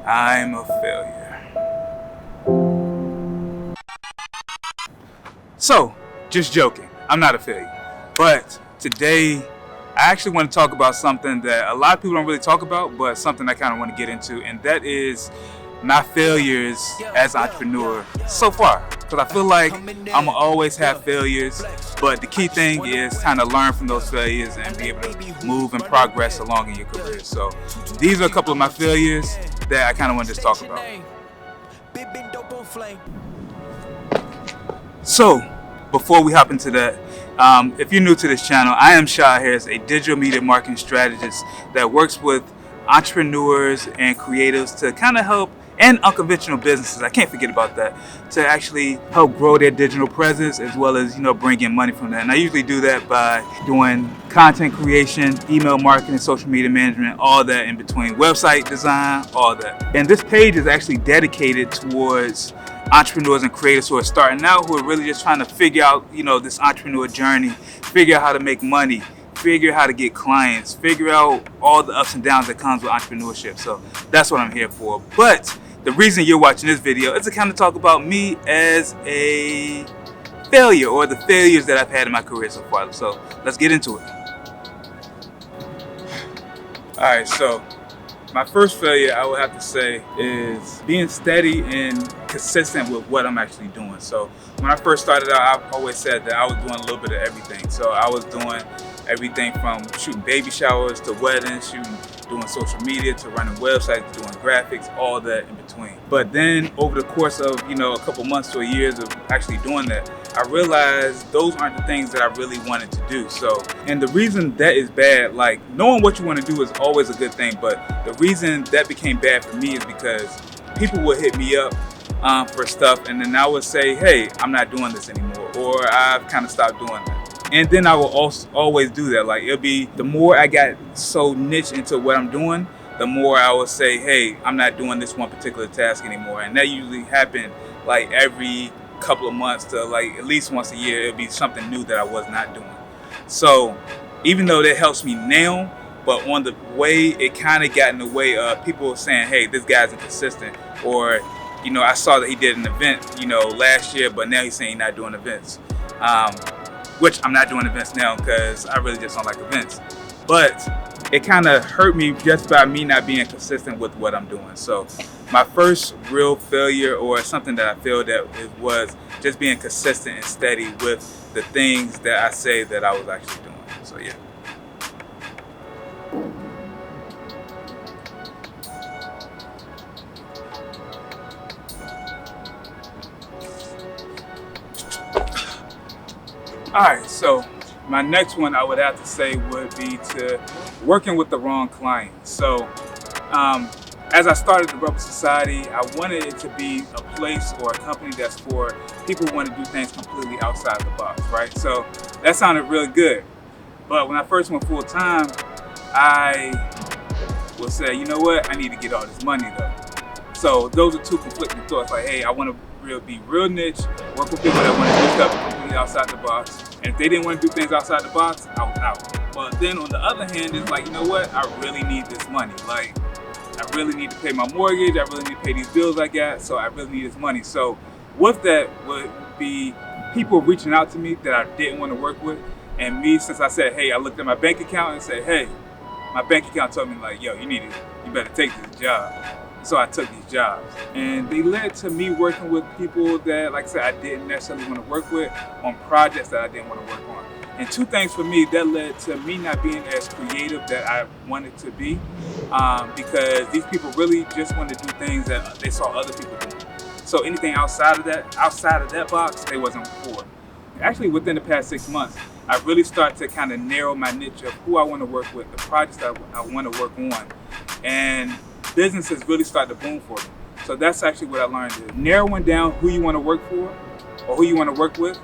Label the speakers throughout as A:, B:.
A: I'm a failure. So, just joking, I'm not a failure. But today, I actually want to talk about something that a lot of people don't really talk about, but something I kind of want to get into, and that is my failures as an entrepreneur so far. Because I feel like I'm gonna always have failures, but the key thing is kind of learn from those failures and be able to move and progress along in your career. So these are a couple of my failures that I kind of want to just talk about. So before we hop into that, if you're new to this channel, I am Shah Harris, a digital media marketing strategist that works with entrepreneurs and creatives to kind of help, and unconventional businesses, I can't forget about that, to actually help grow their digital presence as well as, bring in money from that. And I usually do that by doing content creation, email marketing, social media management, all that in between, website design, all that. And this page is actually dedicated towards entrepreneurs and creators who are starting out, who are really just trying to figure out, this entrepreneur journey, figure out how to make money, figure out how to get clients, figure out all the ups and downs that comes with entrepreneurship. So that's what I'm here for. But the reason you're watching this video is to kind of talk about me as a failure, or the failures that I've had in my career so far. So let's get into it. All right, so my first failure, I would have to say, is being steady and consistent with what I'm actually doing. So when I first started out, I always said that I was doing a little bit of everything. So I was doing everything from shooting baby showers to weddings, doing social media to running websites, doing graphics, all that in between. But then over the course of, a couple months to a year of actually doing that, I realized those aren't the things that I really wanted to do. So, and the reason that is bad, like knowing what you want to do is always a good thing, but the reason that became bad for me is because people would hit me up for stuff, and then I would say, hey, I'm not doing this anymore, or I've kind of stopped doing that. And then I will also always do that. Like, it'll be, the more I got so niche into what I'm doing, the more I will say, hey, I'm not doing this one particular task anymore. And that usually happened like every couple of months to like at least once a year. It'll be something new that I was not doing. So even though that helps me now, but on the way, it kind of got in the way of people saying, hey, this guy's inconsistent, or I saw that he did an event last year, but now he's saying he's not doing events. Which I'm not doing events now because I really just don't like events. But it kind of hurt me just by me not being consistent with what I'm doing. So my first real failure, or something that I failed at, it was just being consistent and steady with the things that I say that I was actually doing. So yeah. All right, so my next one I would have to say would be to working with the wrong clients. So as I started the Rebel Society, I wanted it to be a place or a company that's for people who want to do things completely outside the box, right? So that sounded really good. But when I first went full time, I would say, you know what, I need to get all this money though. So those are two conflicting thoughts. Like, hey, I want to be real niche, work with people that want to do stuff completely outside the box. And if they didn't want to do things outside the box, I was out. But then on the other hand, it's like, you know what? I really need this money. Like, I really need to pay my mortgage. I really need to pay these bills I got. So I really need this money. So with that would be people reaching out to me that I didn't want to work with. And me, since I said, hey, I looked at my bank account and said, hey, my bank account told me like, yo, you better take this job. So I took these jobs, and they led to me working with people that, like I said, I didn't necessarily want to work with, on projects that I didn't want to work on. And two things for me that led to me not being as creative that I wanted to be, because these people really just wanted to do things that they saw other people doing. So anything outside of that box, they wasn't for. Actually, within the past 6 months, I really started to kind of narrow my niche of who I want to work with, the projects that I want to work on, and businesses really start to boom for me. So that's actually what I learned is narrowing down who you want to work for or who you want to work with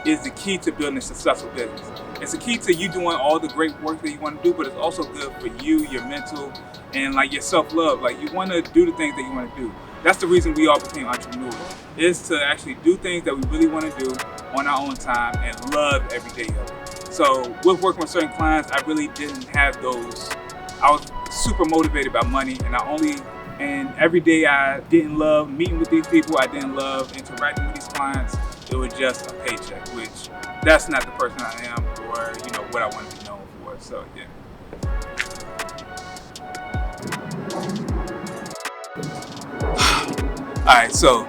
A: is the key to building a successful business. It's the key to you doing all the great work that you want to do, but it's also good for you, your mental, and like your self-love. Like, you want to do the things that you want to do. That's the reason we all became entrepreneurs, is to actually do things that we really want to do on our own time and love every day of it. So with working with certain clients, I really didn't have those. I was super motivated by money, and And every day I didn't love meeting with these people. I didn't love interacting with these clients. It was just a paycheck, which that's not the person I am or, you know, what I want to be known for. So, yeah. All right, so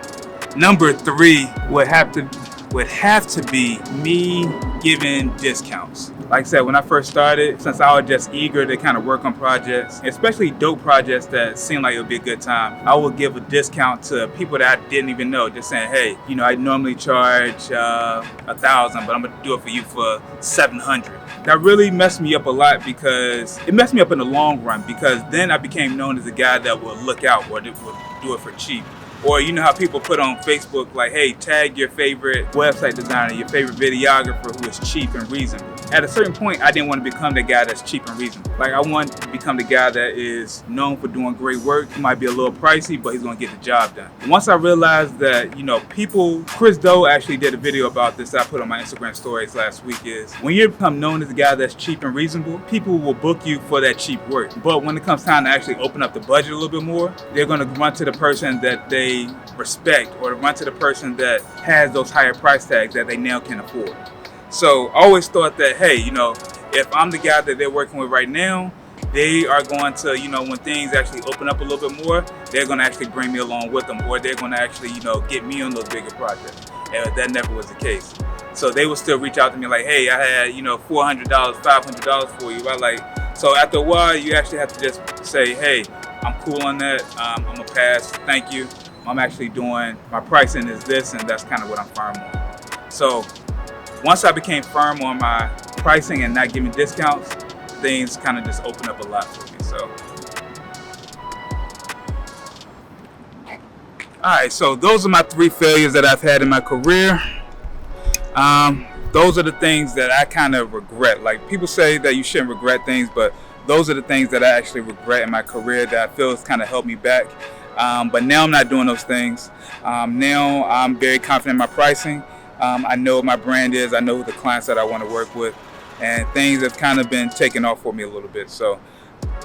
A: number 3 would have to be me giving discounts. Like I said, when I first started, since I was just eager to kind of work on projects, especially dope projects that seemed like it would be a good time, I would give a discount to people that I didn't even know, just saying, hey, you know, I normally charge $1,000, but I'm gonna do it for you for $700. That really messed me up a lot, because it messed me up in the long run, because then I became known as a guy that would look out or would do it for cheap. Or you know how people put on Facebook like, hey, tag your favorite website designer, your favorite videographer who is cheap and reasonable. At a certain point, I didn't want to become the guy that's cheap and reasonable. Like, I want to become the guy that is known for doing great work. He might be a little pricey, but he's going to get the job done. Once I realized that, you know, people, Chris Doe actually did a video about this that I put on my Instagram stories last week, is when you become known as a guy that's cheap and reasonable, people will book you for that cheap work. But when it comes time to actually open up the budget a little bit more, they're going to run to the person that they respect, or run to the person that has those higher price tags that they now can afford. So I always thought that, hey, you know, if I'm the guy that they're working with right now, they are going to, you know, when things actually open up a little bit more, they're going to actually bring me along with them, or they're going to actually, you know, get me on those bigger projects. And that never was the case. So they would still reach out to me like, hey, I had, you know, $400, $500 for you. So after a while, you actually have to just say, hey, I'm cool on that. I'm going to pass. Thank you. I'm actually doing, my pricing is this, and that's kind of what I'm firm on. So once I became firm on my pricing and not giving discounts, things kind of just opened up a lot for me. So, all right, so those are my 3 failures that I've had in my career. Those are the things that I kind of regret. Like, people say that you shouldn't regret things, but those are the things that I actually regret in my career that I feel has kind of held me back. But now I'm not doing those things. Now I'm very confident in my pricing. I know what my brand is. I know who the clients that I want to work with. And things have kind of been taken off for me a little bit. So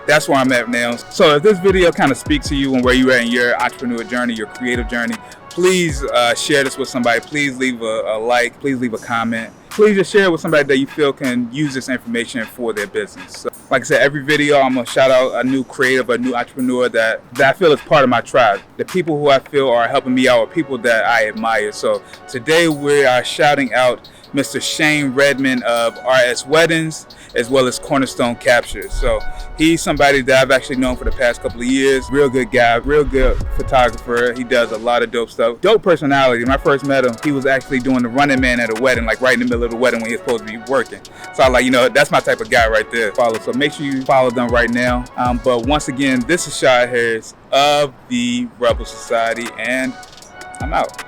A: that's where I'm at now. So if this video kind of speaks to you and where you're at in your entrepreneur journey, your creative journey, please share this with somebody. Please leave a like. Please leave a comment. Please just share it with somebody that you feel can use this information for their business. So, like I said, every video I'm going to shout out a new creative, a new entrepreneur that I feel is part of my tribe. The people who I feel are helping me out are people that I admire. So today we are shouting out Mr. Shane Redmond of RS Weddings, as well as Cornerstone Captures. So he's somebody that I've actually known for the past couple of years. Real good guy, real good photographer. He does a lot of dope stuff. Dope personality. When I first met him, he was actually doing the running man at a wedding, like right in the middle of the wedding when he was supposed to be working. So I like, you know, that's my type of guy right there. Follow. So make sure you follow them right now. But once again, this is Shad Harris of the Rebel Society, and I'm out.